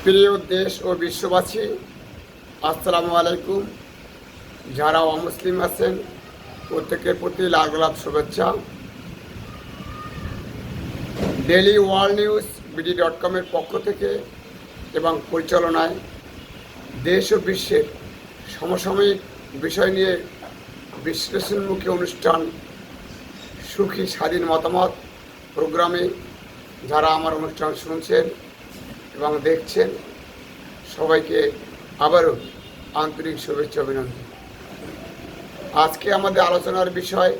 প্রিয় দেশ ও বিশ্ববাসী, আসসালামু আলাইকুম। যারা অমুসলিম আছেন প্রত্যেকের প্রতি লাখ লাখ শুভেচ্ছা। ডেলি ওয়ার্ল্ড নিউজ BD.com-এর পক্ষ থেকে এবং পরিচালনায় দেশ ও বিশ্বের সমসাময়িক বিষয় নিয়ে বিশ্লেষণমুখী অনুষ্ঠান সুখী স্বাধীন মতামত প্রোগ্রামে যারা আমার অনুষ্ঠান শুনছেন এবং দেখছেন, সবাইকে আবারও আন্তরিক শুভেচ্ছা অভিনন্দন। আজকে আমাদের আলোচনার বিষয়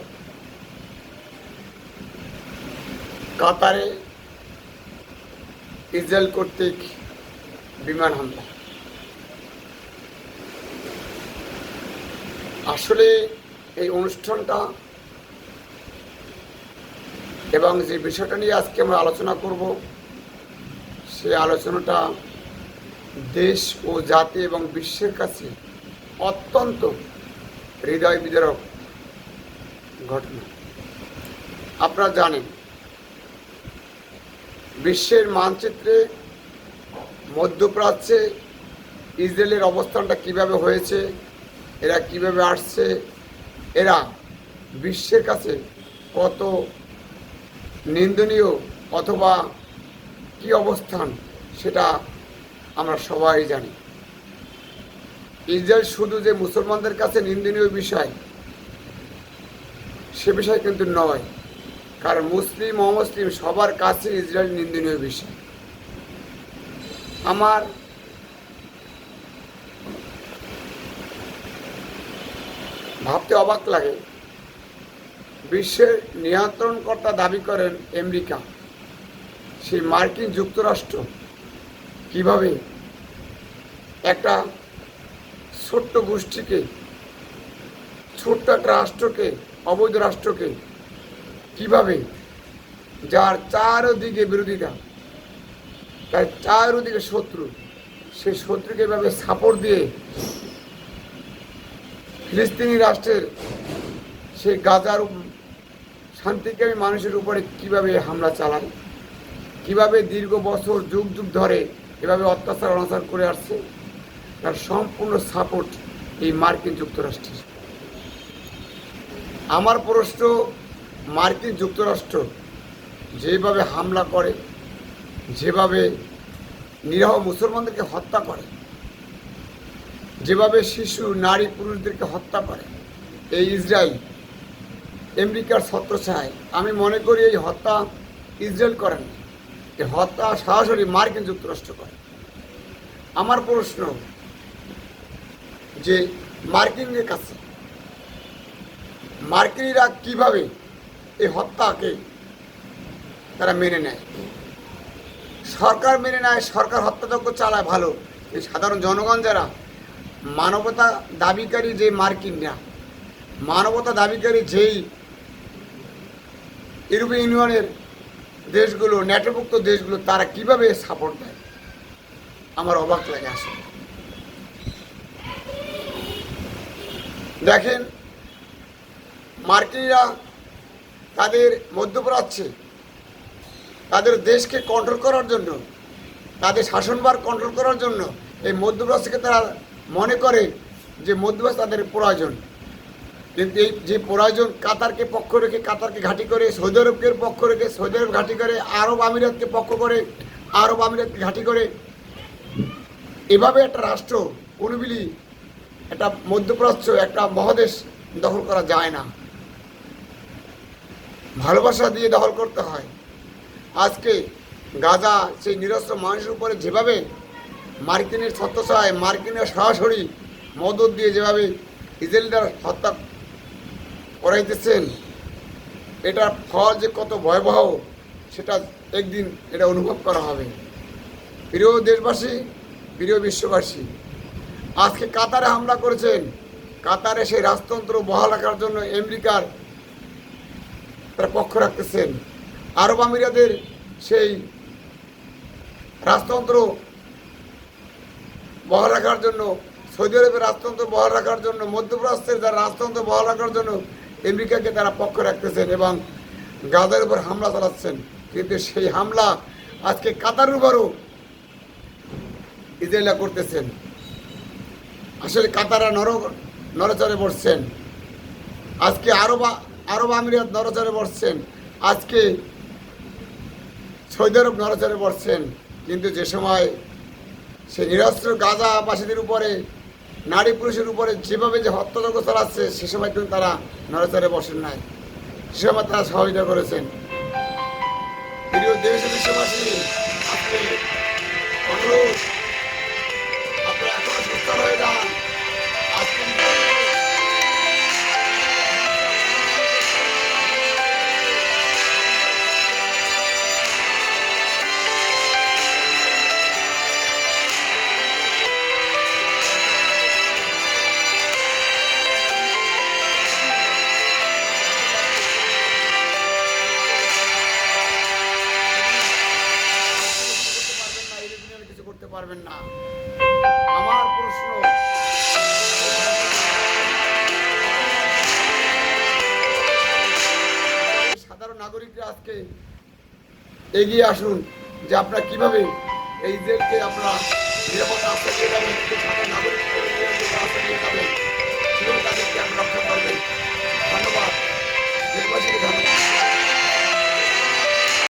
কাতারে ইসরায়েল কর্তৃক বিমান হামলা। আসলে এই অনুষ্ঠানটা এবং যে বিষয়টা নিয়ে আজকে আমরা আলোচনা করব, সেই আলোচনাটা দেশ ও জাতি এবং বিশ্বের কাছে অত্যন্ত হৃদয় বিদারক ঘটনা। আপনারা জানেন, বিশ্বের মানচিত্রে মধ্যপ্রাচ্যে ইসরায়েলের অবস্থানটা কিভাবে হয়েছে, এরা কিভাবে আসছে, এরা বিশ্বের কাছে কত নিন্দনীয় অথবা কি অবস্থান, সেটা আমরা সবাই জানি। ইসরায়েল শুধু যে মুসলমানদের কাছে নিন্দনীয় বিষয়, সে বিষয় কিন্তু নয়, কারণ মুসলিম অমুসলিম সবার কাছে ইসরায়েল নিন্দনীয় বিষয়। আমার ভাবতে অবাক লাগে, বিশ্বের নিয়ন্ত্রণকর্তা দাবি করেন আমেরিকা, সেই মার্কিন যুক্তরাষ্ট্র কিভাবে একটা ছোট্ট গোষ্ঠীকে, ছোট্ট একটা রাষ্ট্রকে, অবৈধ রাষ্ট্রকে কিভাবে, যার চারদিকে বিরোধিতা, তার চারদিকে শত্রু, সেই শত্রুকে এভাবে সাপোর্ট দিয়ে ফিলিস্তিনি রাষ্ট্রের সেই গাজার শান্তিকামী মানুষের উপরে কিভাবে হামলা চালায়, কিভাবে দীর্ঘ বছর যুগ যুগ ধরে এভাবে অত্যাচার অনাচার করে আসছে, তার সম্পূর্ণ সাপোর্ট এই মার্কিন যুক্তরাষ্ট্রের। আমার প্রশ্ন, মার্কিন যুক্তরাষ্ট্র যেভাবে হামলা করে, যেভাবে নিরীহ মুসলমানদেরকে হত্যা করে, যেভাবে শিশু নারী পুরুষদেরকে হত্যা করে এই ইসরায়েল, আমেরিকার ছত্রছায়ায়, আমি মনে করি এই হত্যা ইসরায়েল করেন, এই হত্যা সরাসরি মার্কিন যুক্তরাষ্ট্র করে। আমার প্রশ্ন যে মার্কিনের কাছে মার্কিনিরা কিভাবে এই হত্যাকে তারা মেনে নেয়? সরকার মেনে নেয়, সরকার হত্যাযজ্ঞ চালায়, ভালো। এই সাধারণ জনগণ যারা মানবতা দাবিকারী, যে মার্কিনরা মানবতা দাবিকারী, যেই ইউরোপীয় ইউনিয়নের দেশগুলো, ন্যাটোভুক্ত দেশগুলো, তারা কিভাবে সাপোর্ট দেয়, আমার অবাক লাগে আসলে। দেখেন, মার্কিনিরা তাদের মধ্যপ্রাচ্যে তাদের দেশকে কন্ট্রোল করার জন্য, তাদের শাসনভার কন্ট্রোল করার জন্য এই মধ্যপ্রাচ্যকে তারা মনে করে যে মধ্যপ্রাচ্য তাদের প্রয়োজন। কিন্তু এই যে প্রয়োজন, কাতারকে পক্ষ রেখে, কাতারকে ঘাঁটি করে, সৌদি আরবকে পক্ষ রেখে সৌদি আরব ঘাঁটি করে, আরব আমিরাতকে পক্ষ করে আরব আমিরাতকে ঘাঁটি করে, এভাবে একটা রাষ্ট্র কোনোবিলি একটা মধ্যপ্রাচ্য, একটা মহাদেশ দখল করা যায় না। ভালোবাসা দিয়ে দখল করতে হয়। আজকে গাজা সেই নিরস্ত্র মানুষের উপরে যেভাবে মার্কিনের ছত্রছায়ায়, মার্কিনের সরাসরি মদত দিয়ে যেভাবে ইসরায়েলরা হত্যা করাইতেছেন, এটার ফল যে কত ভয়াবহ, সেটা একদিন এটা অনুভব করা হবে। প্রিয় দেশবাসী, প্রিয় বিশ্ববাসী, আজকে কাতারে হামলা করেছেন। কাতারে সেই রাজতন্ত্র বহাল রাখার জন্য আমেরিকার তারা পক্ষ রাখতেছেন। আরব আমিরাতের সেই রাজতন্ত্র বহাল রাখার জন্য, সৌদি আরবের রাজতন্ত্র বহাল রাখার জন্য, মধ্যপ্রাচ্যের যারা রাজতন্ত্র বহাল রাখার জন্য আমেরিকাকে তারা পক্ষ রাখতেছেন এবং গাজার উপর হামলা চালাচ্ছেন। কিন্তু সেই হামলা আজকে কাতারের উপরও ইসরায়েলরা করতেছেন। আসলে কাতারা নড়চড়ে বসছেন, আজকে আরব আমিরাত নড়চড়ে বসছেন, আজকে সৌদি আরব নড়চড়ে বসছেন। কিন্তু যে সময় সে নিরস্ত্র গাজাবাসীদের উপরে, নারী পুরুষের উপরে যেভাবে যে হত্যাযজ্ঞ চালাচ্ছে, সে সময় কিন্তু তারা নড়চড়ে বসেন নাই, সে সময় তারা সহযোগিতা করেছেন। প্রিয় দেশ বিশ্ববাসী, আজকে অনুরোধ, আপনারা এখনো সুস্থ হয়ে যান। আজকে কিছু করতে পারবেন না। আমার প্রশ্ন, সাধারণ নাগরিকরা আজকে এগিয়ে আসুন যে আপনারা কিভাবে এই ইসরায়েলকে আপনারা নিরাপত্তা আশ্রয় দিয়ে যাবেন। সাধারণ নাগরিক